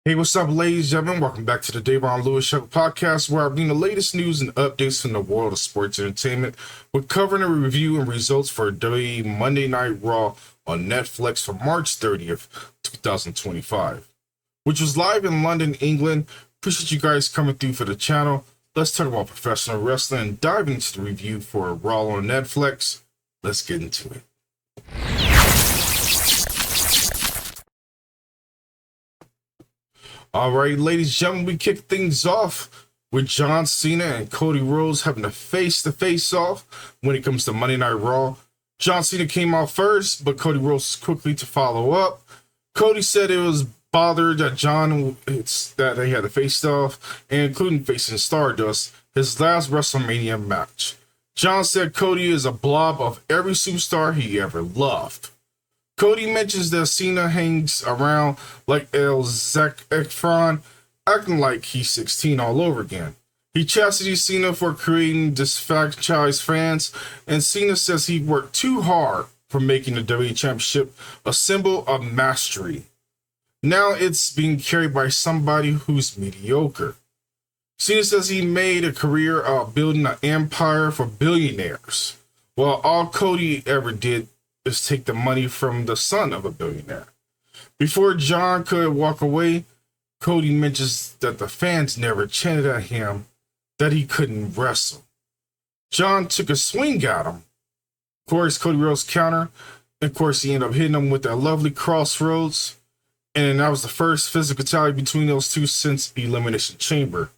Hey, what's up, ladies and gentlemen? Welcome back to the Davon Lewis Show podcast, where I bring the latest news and updates from the world of sports entertainment. We're covering a review and results for WWE Monday Night Raw on Netflix for March 30th, 2025, which was live in London, England. Appreciate you guys coming through for the channel. Let's talk about professional wrestling and dive into the review for Raw on Netflix. Let's get into it. All right, ladies and gentlemen, we kick things off with John Cena and Cody Rhodes having a face-to-face off when it comes to Monday Night Raw. John Cena came out first, but Cody Rhodes was quickly to follow up. Cody said it was bothered that that they had a face-off, and including facing Stardust, his last WrestleMania match. John said Cody is a blob of every superstar he ever loved. Cody mentions that Cena hangs around like Zac Efron, acting like he's 16 all over again. He chastises Cena for creating disfranchised fans, and Cena says he worked too hard for making the WWE Championship a symbol of mastery. Now it's being carried by somebody who's mediocre. Cena says he made a career of building an empire for billionaires, while all Cody ever did is take the money from the son of a billionaire. Before John could walk away, Cody mentions that the fans never chanted at him that he couldn't wrestle. John took a swing at him. Of course, Cody Rhodes counter. Of course, he ended up hitting him with that lovely crossroads. And that was the first physical fatality between those two since Elimination Chamber.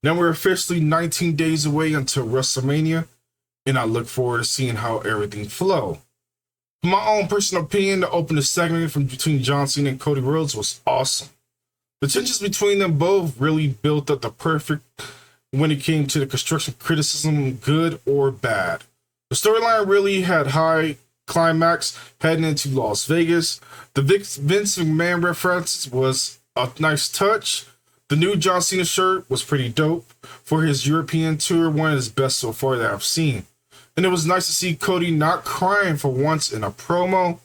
Now we're officially 19 days away until WrestleMania, and I look forward to seeing how everything flows. My own personal opinion, the opening segment from between John Cena and Cody Rhodes was awesome. The tensions between them both really built up the perfect when it came to the construction criticism, good or bad. The storyline really had high climax heading into Las Vegas. The Vince McMahon reference was a nice touch. The new John Cena shirt was pretty dope for his European tour, one of his best so far that I've seen. And it was nice to see Cody not crying for once in a promo.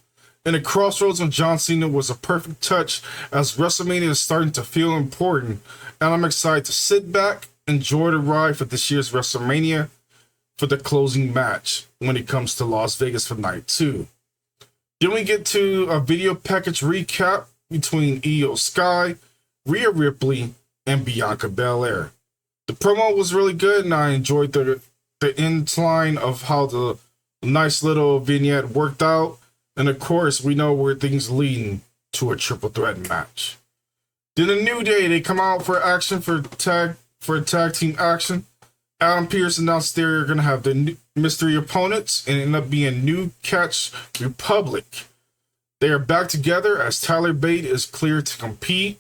And the crossroads of John Cena was a perfect touch as WrestleMania is starting to feel important. And I'm excited to sit back, enjoy the ride for this year's WrestleMania for the closing match when it comes to Las Vegas for night 2. Then we get to a video package recap between IYO SKY, Rhea Ripley, and Bianca Belair. The promo was really good and I enjoyed the incline of how the nice little vignette worked out. And of course, we know where things leading to a triple threat match. Then a New Day, they come out for action for tag team action. Adam Pearce announced they're going to have the mystery opponents and end up being New Catch Republic. They are back together as Tyler Bate is cleared to compete.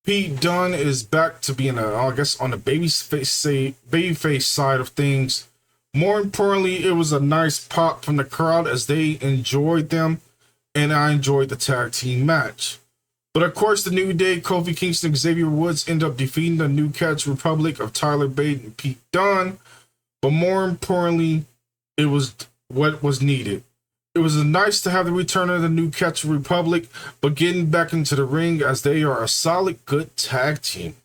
Pete Dunne is back to being, on the babyface side of things. More importantly, it was a nice pop from the crowd as they enjoyed them, and I enjoyed the tag team match. But of course, the New Day, Kofi Kingston, Xavier Woods end up defeating the New Catch Republic of Tyler Bate and Pete Dunne. But more importantly, it was what was needed. It was nice to have the return of the New Catch Republic, but getting back into the ring as they are a solid, good tag team.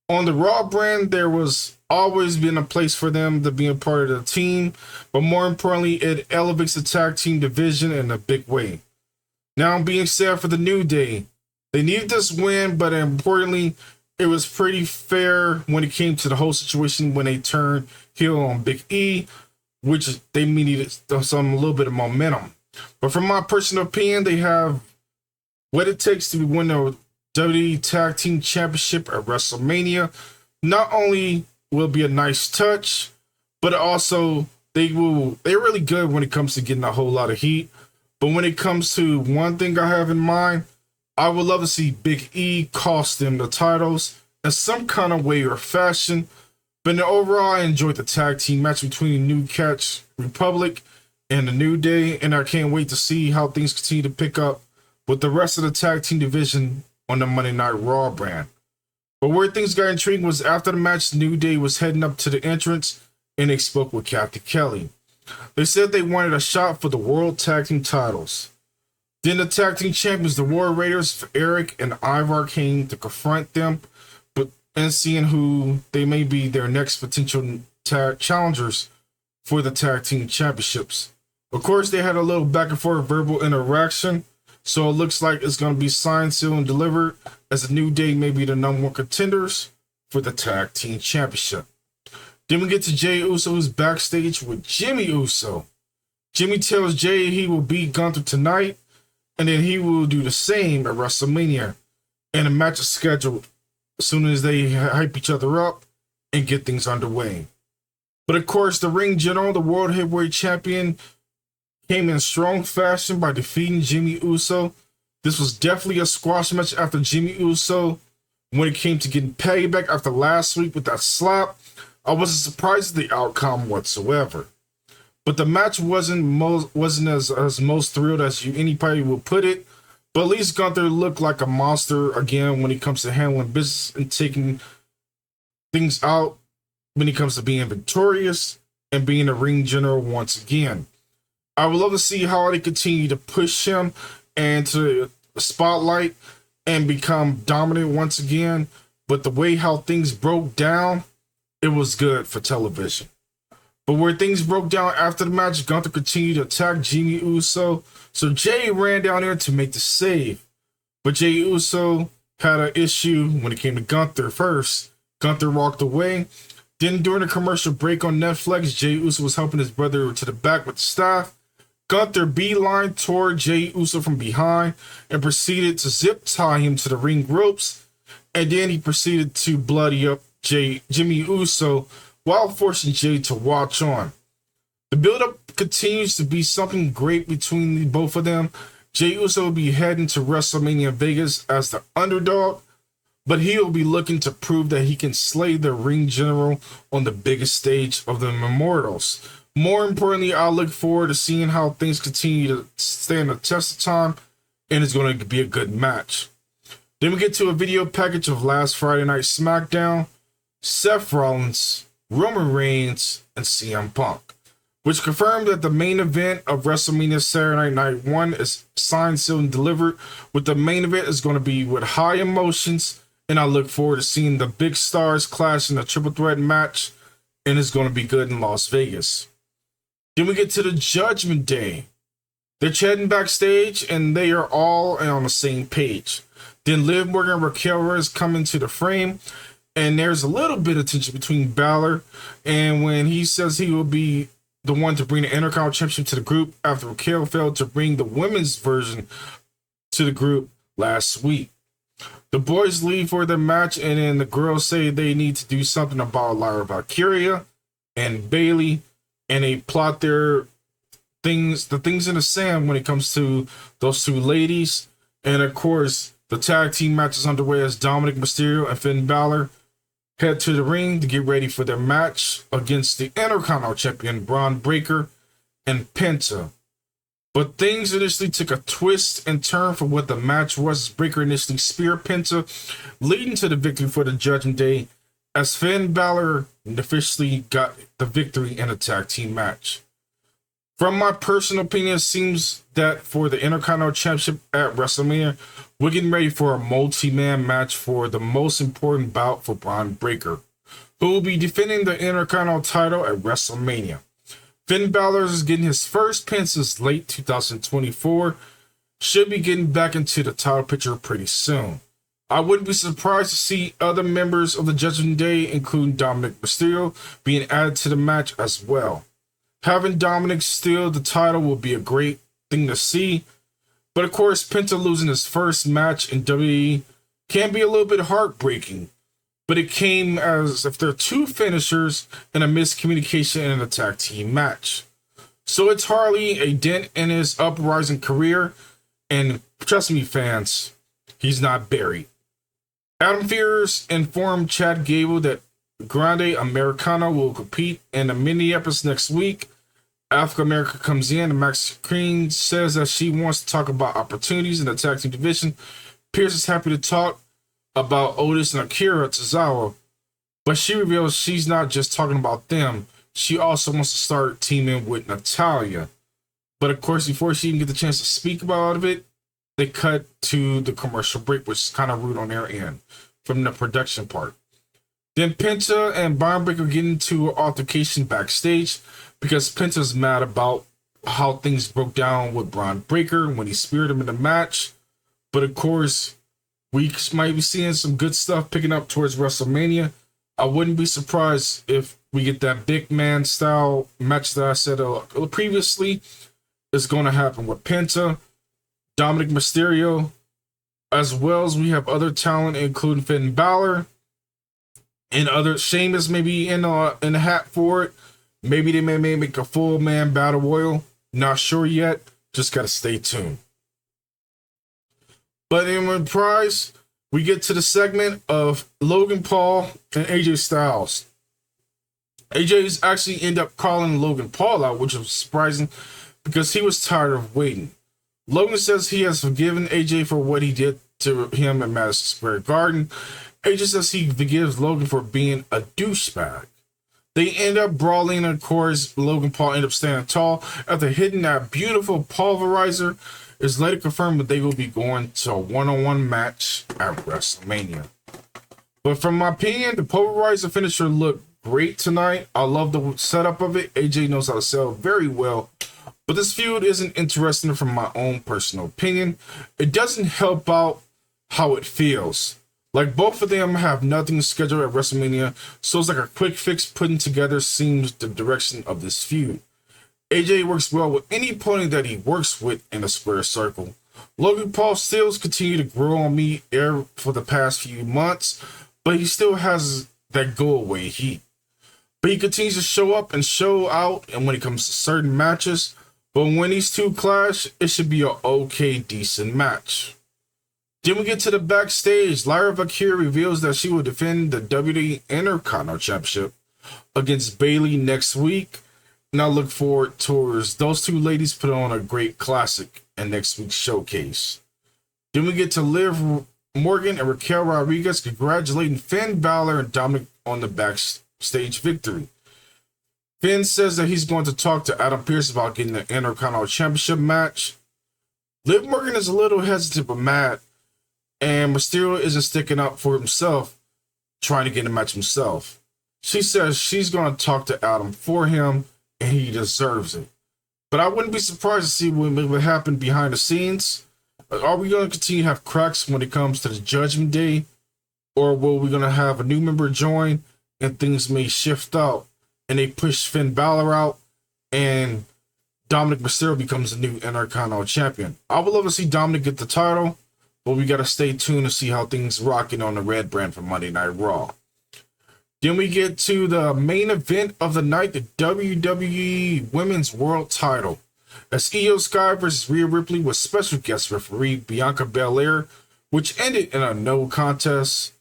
On the Raw brand, there was always been a place for them to be a part of the team, but more importantly, it elevates the tag team division in a big way. Now, being said for the New Day, they needed this win, but importantly, it was pretty fair when it came to the whole situation when they turned heel on Big E, which they needed a little bit of momentum. But from my personal opinion, they have what it takes to win the WWE Tag Team Championship at WrestleMania. Not only will it be a nice touch, but also they're really good when it comes to getting a whole lot of heat. But when it comes to one thing I have in mind, I would love to see Big E cost them the titles in some kind of way or fashion. But overall, I enjoyed the tag team match between the New Catch Republic and the New Day, and I can't wait to see how things continue to pick up with the rest of the tag team division on the Monday Night Raw brand. But where things got intriguing was after the match, the New Day was heading up to the entrance, and they spoke with Captain Kelly. They said they wanted a shot for the World Tag Team titles. Then the tag team champions, the War Raiders, Eric and Ivar, came to confront them, and seeing who they may be their next potential challengers for the tag team championships. Of course, they had a little back and forth verbal interaction, so it looks like it's going to be signed, sealed, and delivered as the New Day may be the #1 contenders for the tag team championship. Then we get to Jey Uso, who's backstage with Jimmy Uso. Jimmy tells Jey he will beat Gunther tonight, and then he will do the same at WrestleMania. And a match is scheduled as soon as they hype each other up and get things underway. But of course, the ring general, the World Heavyweight Champion, came in strong fashion by defeating Jimmy Uso. This was definitely a squash match after Jimmy Uso, when it came to getting payback after last week with that slap. I wasn't surprised at the outcome whatsoever. But the match wasn't as most thrilled as anybody would put it. But at least Gunther looked like a monster again when it comes to handling business and taking things out when it comes to being victorious and being a ring general once again. I would love to see how they continue to push him into the spotlight and become dominant once again. But the way how things broke down, it was good for television. But where things broke down after the match, Gunther continued to attack Jimmy Uso. So Jey ran down there to make the save. But Jey Uso had an issue when it came to Gunther first. Gunther walked away. Then during a commercial break on Netflix, Jey Uso was helping his brother to the back with the staff. Gunther beeline toward Jey Uso from behind and proceeded to zip tie him to the ring ropes. And then he proceeded to bloody up Jimmy Uso while forcing Jey to watch on. The build-up continues to be something great between both of them. Jey Uso will be heading to WrestleMania Vegas as the underdog, but he'll be looking to prove that he can slay the ring general on the biggest stage of the Immortals. More importantly, I look forward to seeing how things continue to stand the test of time, and it's going to be a good match. Then we get to a video package of last Friday Night SmackDown, Seth Rollins, Roman Reigns, and CM Punk, which confirmed that the main event of WrestleMania Saturday Night 1 is signed, sealed, and delivered, with the main event is going to be with high emotions, and I look forward to seeing the big stars clash in a triple threat match, and it's going to be good in Las Vegas. Then we get to the Judgment Day. They're chatting backstage, and they are all on the same page. Then Liv Morgan and Raquel Rodriguez come into the frame, and there's a little bit of tension between Balor, and when he says he will be the one to bring the Intercontinental Championship to the group after Raquel failed to bring the women's version to the group last week. The boys leave for the match, and then the girls say they need to do something about Lyra Valkyria and Bayley, and they plot the things in the sand when it comes to those two ladies. And of course, the tag team match is underway as Dominic Mysterio and Finn Balor head to the ring to get ready for their match against the Intercontinental Champion Bron Breakker and Penta. But things initially took a twist and turn for what the match was, as Breakker initially speared Penta, leading to the victory for the Judgment Day, as Finn Balor officially got the victory in a tag team match. From my personal opinion, it seems that for the Intercontinental Championship at WrestleMania, we're getting ready for a multi-man match for the most important bout for Bron Breakker, who will be defending the Intercontinental title at WrestleMania. Finn Balor is getting his first pin since late 2024, should be getting back into the title picture pretty soon. I wouldn't be surprised to see other members of the Judgment Day, including Dominic Mysterio, being added to the match as well. Having Dominic steal the title will be a great thing to see, but of course, Penta losing his first match in WWE can be a little bit heartbreaking, but it came as if there are two finishers and a miscommunication in a tag team match. So it's hardly a dent in his uprising career, and trust me fans, he's not buried. Adam Fears informed Chad Gable that Grande Americano will compete in the Minneapolis next week. Africa America comes in, and Max Green says that she wants to talk about opportunities in the tag team division. Pierce is happy to talk about Otis and Akira Tozawa, but she reveals she's not just talking about them. She also wants to start teaming with Natalia. But of course, before she even get the chance to speak about it, they cut to the commercial break, which is kind of rude on their end from the production part. Then Penta and Bron Breakker get into an altercation backstage because Penta's mad about how things broke down with Bron Breakker when he speared him in the match. But of course, we might be seeing some good stuff picking up towards WrestleMania. I wouldn't be surprised if we get that big man style match that I said previously is going to happen with Penta, Dominic Mysterio, as well as we have other talent, including Finn Balor and other. Sheamus maybe in the hat for it. Maybe they may make a full man battle royal. Not sure yet. Just gotta stay tuned. But in reprise, we get to the segment of Logan Paul and AJ Styles. AJ's actually end up calling Logan Paul out, which was surprising because he was tired of waiting. Logan says he has forgiven AJ for what he did to him at Madison Square Garden. AJ says he forgives Logan for being a douchebag. They end up brawling, and of course, Logan Paul ends up standing tall after hitting that beautiful pulverizer. It's later confirmed that they will be going to a one-on-one match at WrestleMania. But from my opinion, the pulverizer finisher looked great tonight. I love the setup of it. AJ knows how to sell very well. But this feud isn't interesting from my own personal opinion. It doesn't help out how it feels. Like both of them have nothing scheduled at WrestleMania, so it's like a quick fix putting together seems the direction of this feud. AJ works well with any opponent that he works with in a square circle. Logan Paul still continues to grow on me for the past few months, but he still has that go away heat. But he continues to show up and show out, and when it comes to certain matches, but when these two clash, it should be an okay, decent match. Then we get to the backstage. Lyra Valkyria reveals that she will defend the WWE Intercontinental Championship against Bayley next week. And I look forward towards those two ladies put on a great classic in next week's showcase. Then we get to Liv Morgan and Raquel Rodriguez congratulating Finn Balor and Dominic on the backstage victory. Finn says that he's going to talk to Adam Pearce about getting the Intercontinental Championship match. Liv Morgan is a little hesitant but mad. And Mysterio isn't sticking up for himself, trying to get a match himself. She says she's going to talk to Adam for him, and he deserves it. But I wouldn't be surprised to see what would happen behind the scenes. Are we going to continue to have cracks when it comes to the Judgment Day? Or will we going to have a new member join, and things may shift out, and they push Finn Balor out, and Dominic Mysterio becomes the new Intercontinental Champion? I would love to see Dominic get the title, but we got to stay tuned to see how things rocking on the red brand for Monday Night Raw. Then we get to the main event of the night, the WWE Women's World Title. As IYO SKY versus Rhea Ripley with special guest referee Bianca Belair, which ended in a no contest.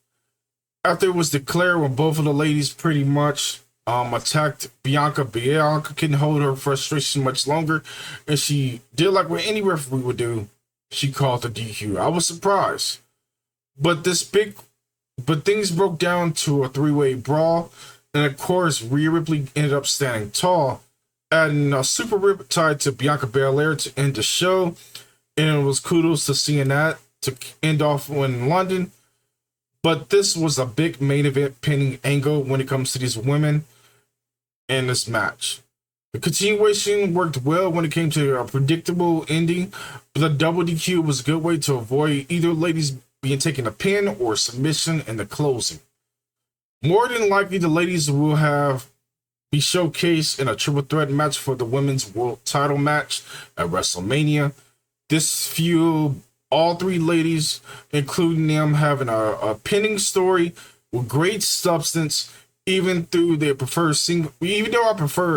After it was declared when both of the ladies pretty much attacked Bianca couldn't hold her frustration much longer, and she did like what any referee would do. She called the DQ. I was surprised. But things broke down to a three-way brawl. And of course, Rhea Ripley ended up standing tall, adding a super riptide to Bianca Belair to end the show. And it was kudos to seeing that to end off in London. But this was a big main event pinning angle when it comes to these women in this match. The continuation worked well when it came to a predictable ending, but the double DQ was a good way to avoid either ladies being taken a pin or submission in the closing. More than likely, the ladies will be showcased in a triple threat match for the Women's World Title match at WrestleMania. This fueled all three ladies, including them having a pinning story with great substance. Even though I prefer a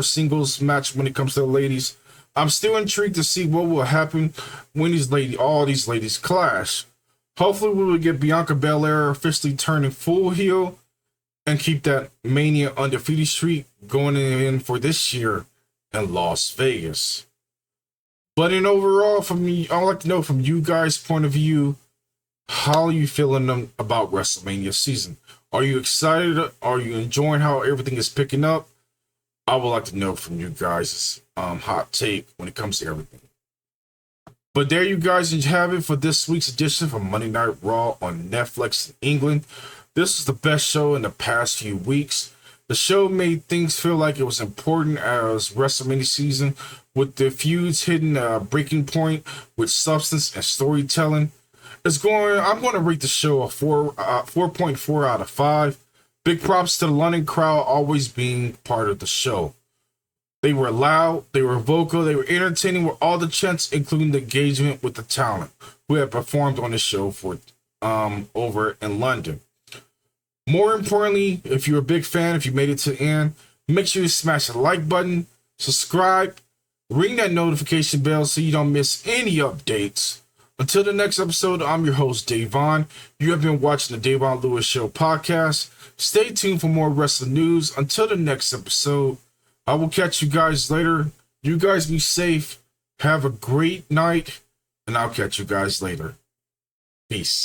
singles match when it comes to the ladies, I'm still intrigued to see what will happen when all these ladies clash. Hopefully, we will get Bianca Belair officially turning full heel and keep that Mania undefeated streak going in for this year in Las Vegas. But in overall, from me, I'd like to know from you guys' point of view, how are you feeling about WrestleMania season? Are you excited? Are you enjoying how everything is picking up? I would like to know from you guys' hot take when it comes to everything. But there you guys have it for this week's edition of Monday Night Raw on Netflix in England. This is the best show in the past few weeks. The show made things feel like it was important as WrestleMania season, with the feuds hitting a breaking point with substance and storytelling. I'm going to rate the show a 4.4 out of 5. Big props to the London crowd always being part of the show. They were loud, they were vocal, they were entertaining with all the chants, including the engagement with the talent who had performed on the show for over in London. More importantly, if you're a big fan, if you made it to the end, make sure you smash the like button, subscribe, ring that notification bell so you don't miss any updates. Until the next episode, I'm your host, Davon. You have been watching the Davon Lewis Show podcast. Stay tuned for more wrestling news. Until the next episode, I will catch you guys later. You guys be safe. Have a great night, and I'll catch you guys later. Peace.